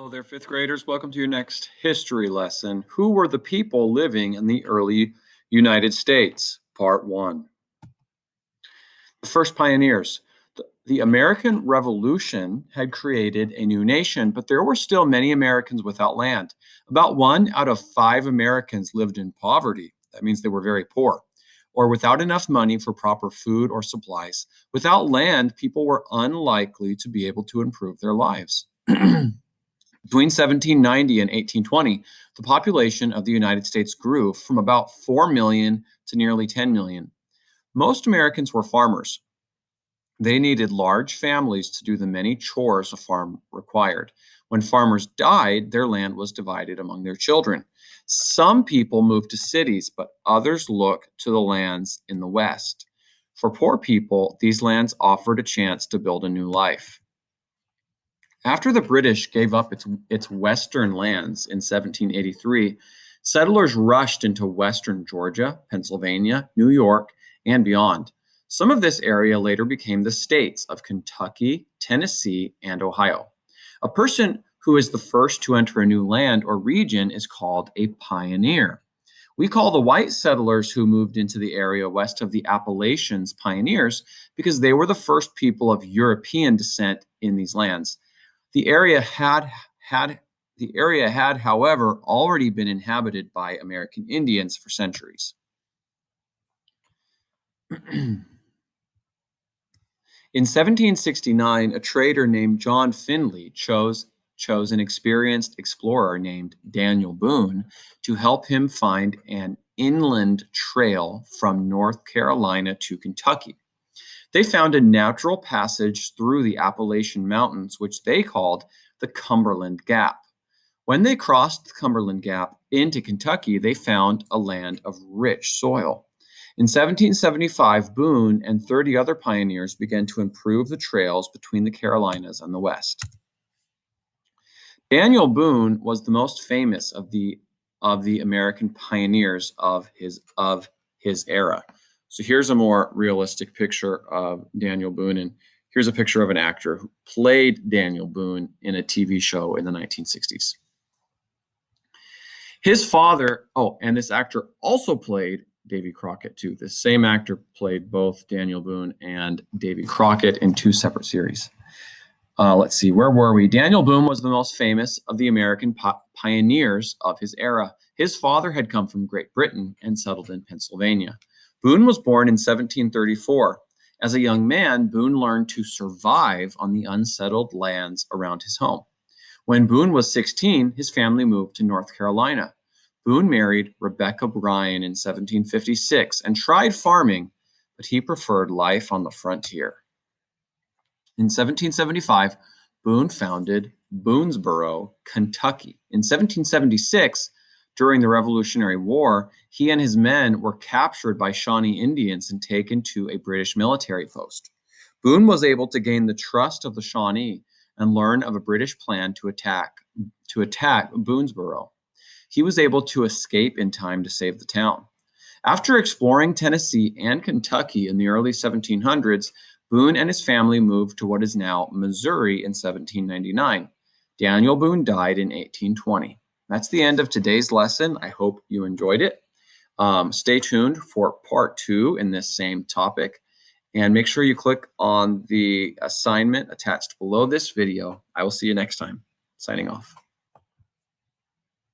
Hello there, fifth graders. Welcome to your next history lesson. Who were the people living in the early United States? Part 1. The first pioneers. The American Revolution had created a new nation, but there were still many Americans without land. About 1 out of 5 Americans lived in poverty. That means they were very poor, or without enough money for proper food or supplies. Without land, people were unlikely to be able to improve their lives. Between 1790 and 1820, the population of the United States grew from about 4 million to nearly 10 million. Most Americans were farmers. They needed large families to do the many chores a farm required. When farmers died, their land was divided among their children. Some people moved to cities, but others looked to the lands in the West. For poor people, these lands offered a chance to build a new life. After the British gave up its western lands in 1783, settlers rushed into western Georgia, Pennsylvania, New York, and beyond. Some of this area later became the states of Kentucky, Tennessee, and Ohio. A person who is the first to enter a new land or region is called a pioneer. We call the white settlers who moved into the area west of the Appalachians pioneers because they were the first people of European descent in these lands. The area had, however, already been inhabited by American Indians for centuries. In 1769, a trader named John Finley chose an experienced explorer named Daniel Boone to help him find an inland trail from North Carolina to Kentucky. They found a natural passage through the Appalachian Mountains, which they called the Cumberland Gap. When they crossed the Cumberland Gap into Kentucky, they found a land of rich soil. In 1775, Boone and 30 other pioneers began to improve the trails between the Carolinas and the West. Daniel Boone was the most famous of the American pioneers of his era. So here's a more realistic picture of Daniel Boone, and here's a picture of an actor who played Daniel Boone in a TV show in the 1960s. His father, and this actor also played Davy Crockett too. The same actor played both Daniel Boone and Davy Crockett in 2 separate series. Let's see, where were we? Daniel Boone was the most famous of the American pioneers of his era. His father had come from Great Britain and settled in Pennsylvania. Boone was born in 1734. As a young man, Boone learned to survive on the unsettled lands around his home. When Boone was 16, his family moved to North Carolina. Boone married Rebecca Bryan in 1756 and tried farming, but he preferred life on the frontier. In 1775, Boone founded Boonesboro, Kentucky. In 1776, during the Revolutionary War, he and his men were captured by Shawnee Indians and taken to a British military post. Boone was able to gain the trust of the Shawnee and learn of a British plan to attack Boonesboro. He was able to escape in time to save the town. After exploring Tennessee and Kentucky in the early 1700s, Boone and his family moved to what is now Missouri in 1799. Daniel Boone died in 1820. That's the end of today's lesson. I hope you enjoyed it. Stay tuned for part 2 in this same topic. And make sure you click on the assignment attached below this video. I will see you next time. Signing off.